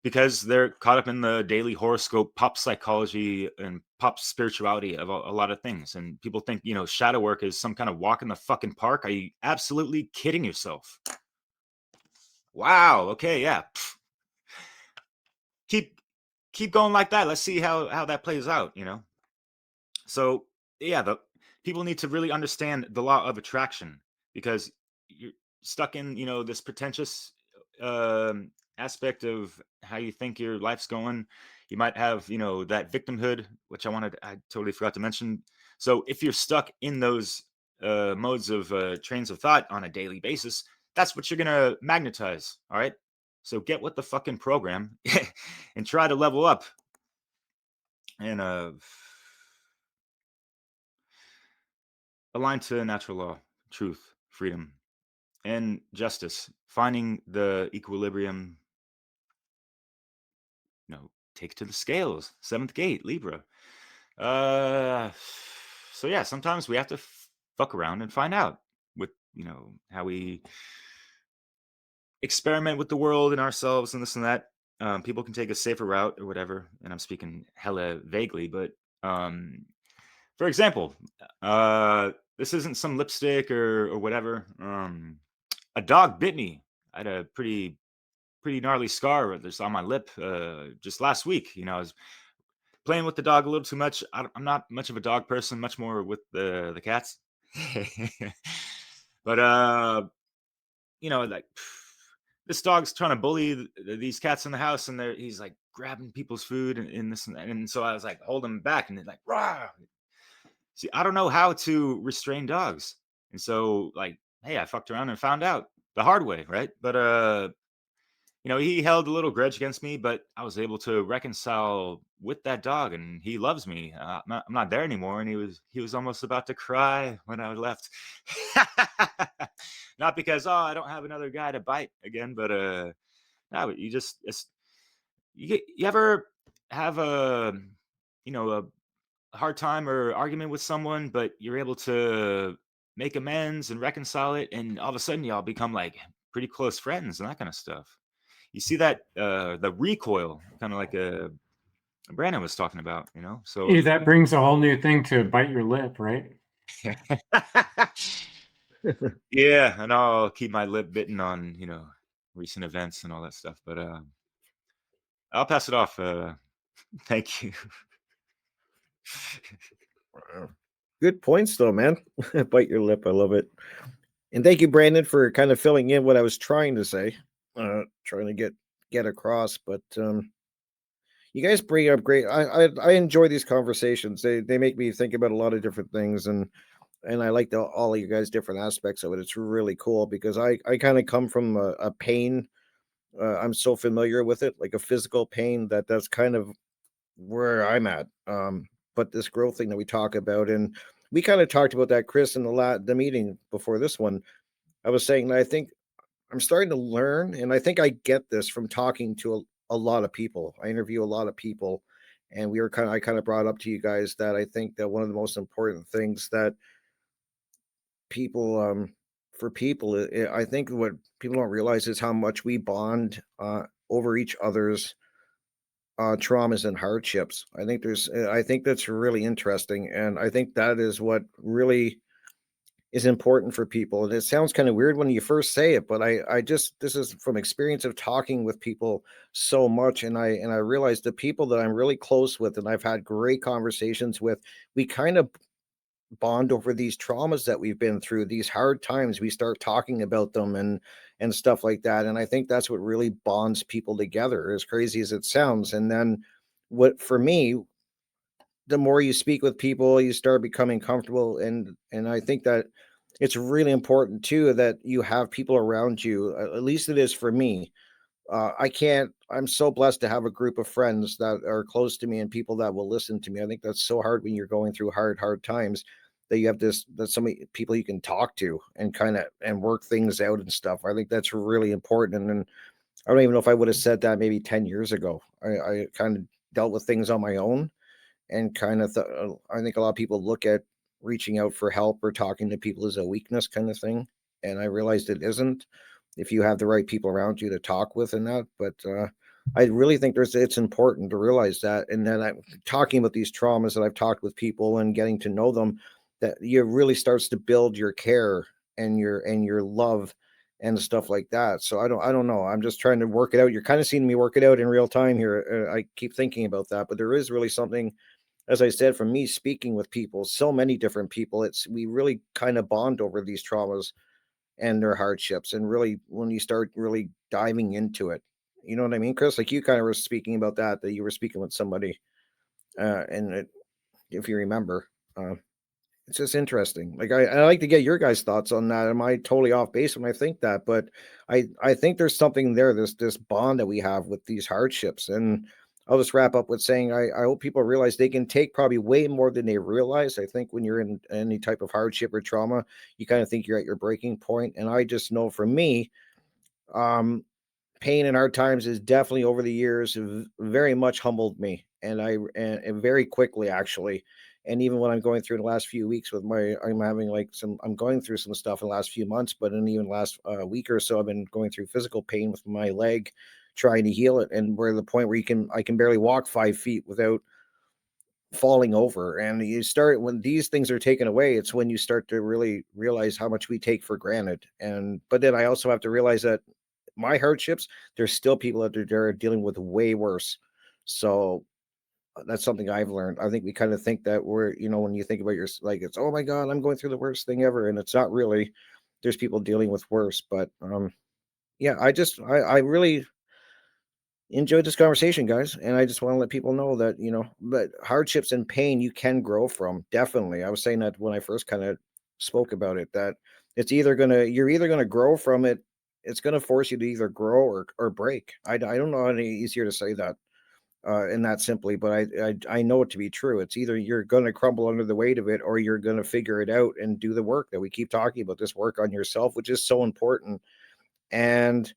because they're caught up in the daily horoscope, pop psychology, and pop spirituality of a lot of things, and people think shadow work is some kind of walk in the fucking park. Are you absolutely kidding yourself? Wow. Okay. Yeah. Keep going like that. Let's see how that plays out. So yeah, the people need to really understand the law of attraction, because you're stuck in this pretentious aspect of how you think your life's going. You might have that victimhood, which I totally forgot to mention. So if you're stuck in those modes of trains of thought on a daily basis, that's what you're gonna magnetize. All right, so get with the fucking program and try to level up. And aligned to natural law, truth, freedom, and justice, finding the equilibrium, take to the scales, seventh gate, Libra. So yeah, sometimes we have to fuck around and find out with, how we experiment with the world and ourselves and this and that. People can take a safer route or whatever, and I'm speaking hella vaguely, but for example, this isn't some lipstick or whatever. A dog bit me. I had a pretty gnarly scar that's on my lip just last week. I was playing with the dog a little too much. I'm not much of a dog person, much more with the cats. But like this dog's trying to bully these cats in the house, and he's like grabbing people's food and this and that. And so I was like holding him back, and they're like, rah. See, I don't know how to restrain dogs. And so like, hey, I fucked around and found out the hard way, right? But he held a little grudge against me, but I was able to reconcile with that dog, and he loves me. I'm not there anymore, and he was almost about to cry when I left. Not because I don't have another guy to bite again, but no, you ever have a hard time or argument with someone, but you're able to make amends and reconcile it, and all of a sudden y'all become like pretty close friends and that kind of stuff. You see that the recoil, kind of like Brandon was talking about, so Yeah, that brings a whole new thing to bite your lip, right? yeah, and I'll keep my lip bitten on recent events and all that stuff, but I'll pass it off. Thank you. Good points, though, man. Bite your lip. I love it. And thank you, Brandon, for kind of filling in what I was trying to say, trying to get across. But you guys bring up great. I enjoy these conversations. They make me think about a lot of different things, and I like all of you guys' different aspects of it. It's really cool because I kind of come from a pain I'm so familiar with it, like a physical pain, that's kind of where I'm at. But this growth thing that we talk about, and we kind of talked about that, Chris, in the meeting before this one. I was saying that I think I'm starting to learn, and I think I get this from talking to a lot of people. I interview a lot of people, and I kind of brought up to you guys that I think that one of the most important things that people for people I think what people don't realize is how much we bond over each other's traumas and hardships. I think that's really interesting, and I think that is what really is important for people. And it sounds kind of weird when you first say it, but I just this is from experience of talking with people so much, and I realized the people that I'm really close with and I've had great conversations with, we kind of bond over these traumas that we've been through, these hard times. We start talking about them and stuff like that. And I think that's what really bonds people together, as crazy as it sounds. And then what for me, the more you speak with people, you start becoming comfortable. And I think that it's really important too that you have people around you. At least it is for me. I can't. I'm so blessed to have a group of friends that are close to me and people that will listen to me. I think that's so hard when you're going through hard times, that you have that so many people you can talk to and kind of and work things out and stuff. I think that's really important. And I don't even know if I would have said that maybe 10 years ago. I kind of dealt with things on my own, and I think a lot of people look at reaching out for help or talking to people as a weakness kind of thing, and I realized it isn't if you have the right people around you to talk with and that. But I really think it's important to realize that, and then I'm talking about these traumas that I've talked with people and getting to know them, that you really starts to build your care and your love and stuff like that. So I don't know. I'm just trying to work it out. You're kind of seeing me work it out in real time here. I keep thinking about that, but there is really something, as I said, from me speaking with people, so many different people, it's we really kind of bond over these traumas and their hardships. And really, when you start really diving into it, you know what I mean, Chris? Like you kind of were speaking about that you were speaking with somebody, if you remember, uh, it's just interesting. Like I like to get your guys' thoughts on that. Am I totally off base when I think that? But I think there's something there. This bond that we have with these hardships, and I'll just wrap up with saying I hope people realize they can take probably way more than they realize. I think when you're in any type of hardship or trauma, you kind of think you're at your breaking point. And I just know for me, um, pain and hard times is definitely over the years very much humbled me, and very quickly actually. And even when I'm going through the last few weeks with I'm going through some stuff in the last few months, but in even last week or so, I've been going through physical pain with my leg, trying to heal it, and we're at the point where I can barely walk 5 feet without falling over. And you start when these things are taken away, it's when you start to really realize how much we take for granted. And but then I also have to realize that my hardships, there's still people out there dealing with way worse. So that's something I've learned. I think we kind of think that when you think about like it's, oh my God, I'm going through the worst thing ever. And it's not really, there's people dealing with worse. But yeah, I really enjoyed this conversation, guys. And I just want to let people know that, but hardships and pain you can grow from. Definitely. I was saying that when I first kind of spoke about it, that you're either gonna grow from it. It's gonna force you to either grow or break. I don't know any easier to say that and that simply, but I know it to be true. It's either you're gonna crumble under the weight of it, or you're gonna figure it out and do the work that we keep talking about, this work on yourself, which is so important. And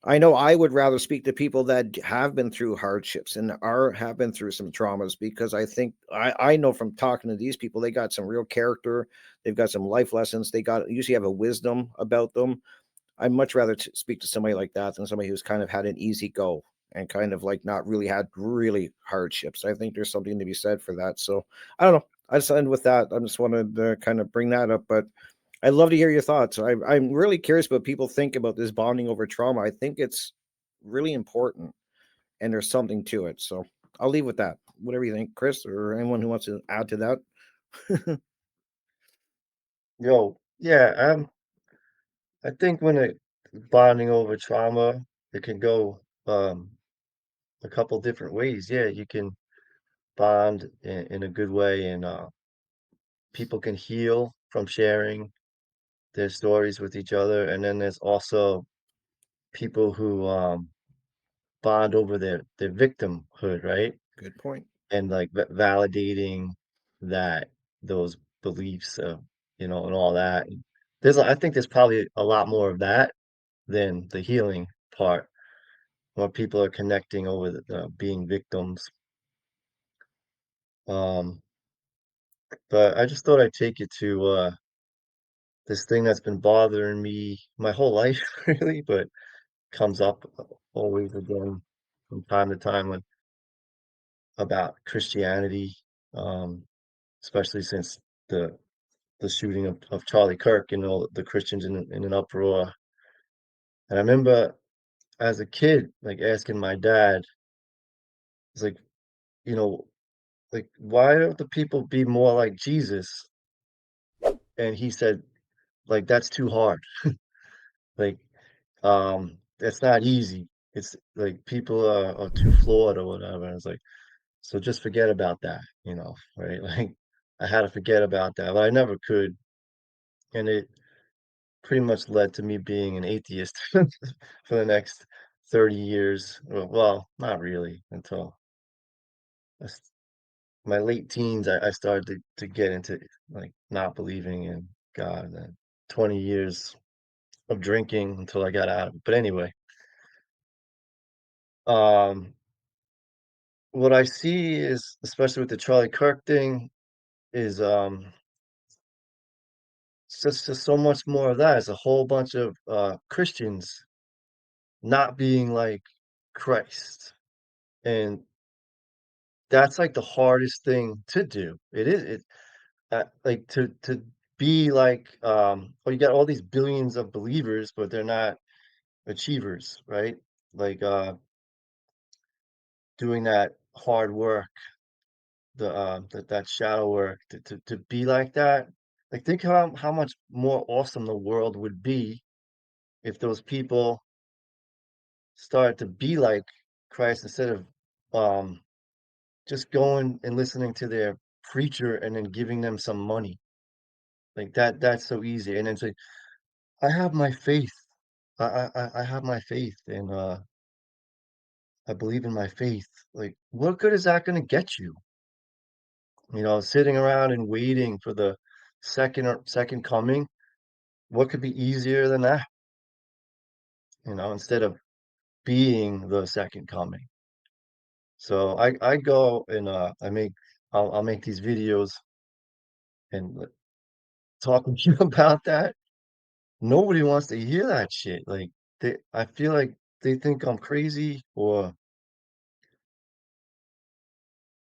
I know I would rather speak to people that have been through hardships and have been through some traumas, because I think I know from talking to these people, they got some real character, they've got some life lessons, they got usually have a wisdom about them. I'd much rather speak to somebody like that than somebody who's kind of had an easy go and kind of like not really had really hardships. I think there's something to be said for that. So I don't know. I just end with that. I just wanted to kind of bring that up, but I'd love to hear your thoughts. I'm really curious what people think about this bonding over trauma. I think it's really important, and there's something to it. So I'll leave with that. Whatever you think, Chris, or anyone who wants to add to that. Yo, yeah, I think when it bonding over trauma, it can go a couple different ways. Yeah, you can bond in a good way, and people can heal from sharing their stories with each other. And then there's also people who bond over their victimhood, right? Good point. And like validating that those beliefs, and all that. And I think there's probably a lot more of that than the healing part, where people are connecting over being victims. Um, but I just thought I'd take it to this thing that's been bothering me my whole life, really, but comes up always again from time to time about Christianity, um, especially since the the shooting of Charlie Kirk and all the Christians in an uproar. And I remember as a kid, like asking my dad, it's like, you know, like, why don't the people be more like Jesus? And he said, like, that's too hard. Like, that's not easy. It's like people are too flawed or whatever. And it's like, so just forget about that, right? Like, I had to forget about that, but I never could. And it pretty much led to me being an atheist for the next 30 years. Well, not really until I s- my late teens. I started to get into like not believing in God, and then 20 years of drinking until I got out of it. But anyway, um, what I see is, especially with the Charlie Kirk thing, is it's just so much more of that. It's a whole bunch of Christians not being like Christ. And that's, like, the hardest thing to do. It is like, to be like, you got all these billions of believers, but they're not achievers, right? Like, doing that hard work, that shadow work to be like that. Like, think how much more awesome the world would be if those people started to be like Christ instead of, um, just going and listening to their preacher and then giving them some money. Like that's so easy. And then say, I have my faith. I have my faith and I believe in my faith. Like what good is that gonna get you? Sitting around and waiting for the second coming. What could be easier than that? Instead of being the second coming. So I go and I'll make these videos and talking to you about that. Nobody wants to hear that shit. Like I feel like they think I'm crazy or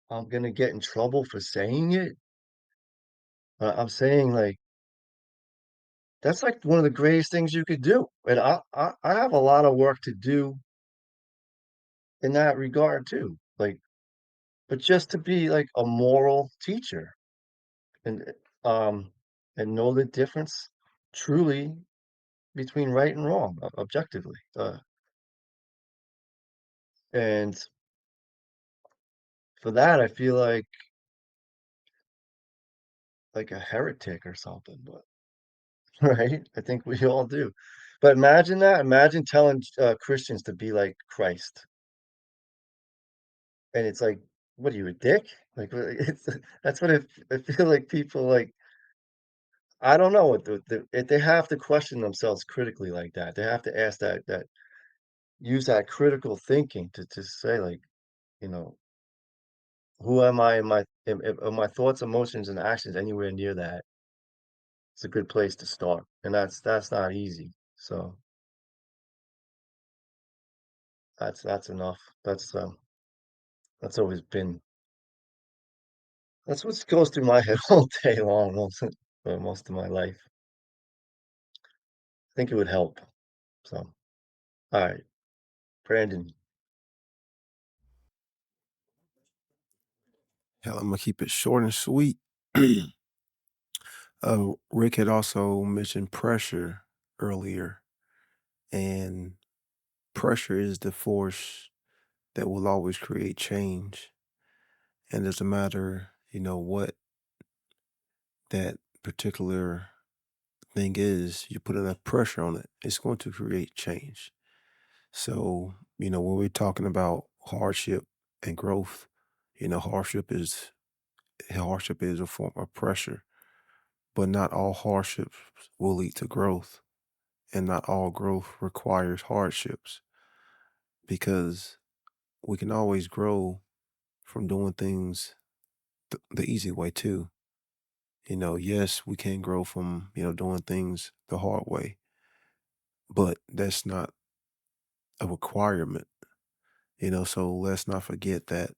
I'm gonna get in trouble for saying it. I'm saying like that's like one of the greatest things you could do, and I have a lot of work to do in that regard too. Like, but just to be like a moral teacher and um and know the difference truly between right and wrong, objectively. And for that, I feel like a heretic or something. But right? I think we all do. But imagine that. Imagine telling Christians to be like Christ. And it's like, what are you, a dick? Like, it's that's what I feel like people like. I don't know what if they have to question themselves critically like that. They have to ask that use that critical thinking to say like, you know, who am I? Are my thoughts, emotions, and actions anywhere near that? It's a good place to start, and that's not easy. So that's enough. That's always been that's what goes through my head all day long, for most of my life. I think it would help. So, all right, Brandon. Hell, I'm gonna keep it short and sweet. Rick had also mentioned pressure earlier, and pressure is the force that will always create change. And doesn't matter, what that particular thing is, you put enough pressure on it, it's going to create change. So, when we're talking about hardship and growth, hardship is a form of pressure, but not all hardships will lead to growth, and not all growth requires hardships, because we can always grow from doing things the easy way too. Yes, we can grow from, doing things the hard way, but that's not a requirement, so let's not forget that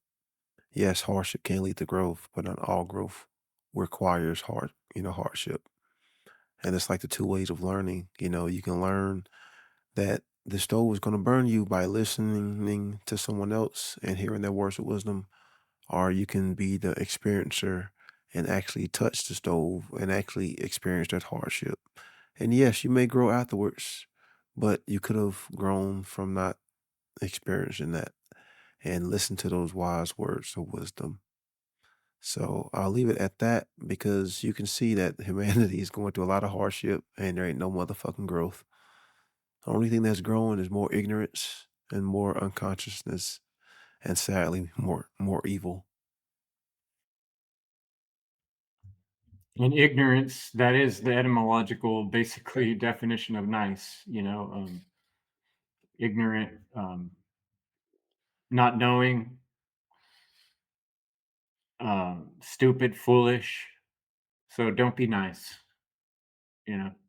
yes, hardship can lead to growth, but not all growth requires hardship. And it's like the two ways of learning. You can learn that the stove is going to burn you by listening to someone else and hearing their words of wisdom, or you can be the experiencer and actually touch the stove and actually experience that hardship. And yes, you may grow afterwards, but you could have grown from not experiencing that and listen to those wise words of wisdom. So I'll leave it at that because you can see that humanity is going through a lot of hardship and there ain't no motherfucking growth. The only thing that's growing is more ignorance and more unconsciousness and sadly more evil. And ignorance, that is the etymological, basically, definition of nice, ignorant, not knowing, stupid, foolish. So don't be nice,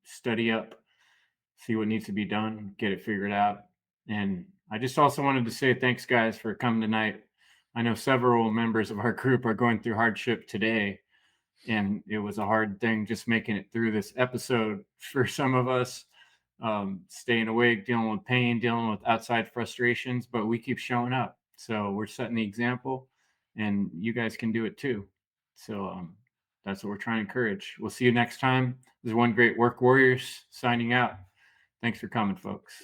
study up, see what needs to be done, get it figured out. And I just also wanted to say thanks, guys, for coming tonight. I know several members of our group are going through hardship today, and it was a hard thing just making it through this episode for some of us, staying awake, dealing with pain, dealing with outside frustrations, but we keep showing up. So we're setting the example, and you guys can do it too. So that's what we're trying to encourage. We'll see you next time. This is One Great Work Warriors signing out. Thanks for coming, folks.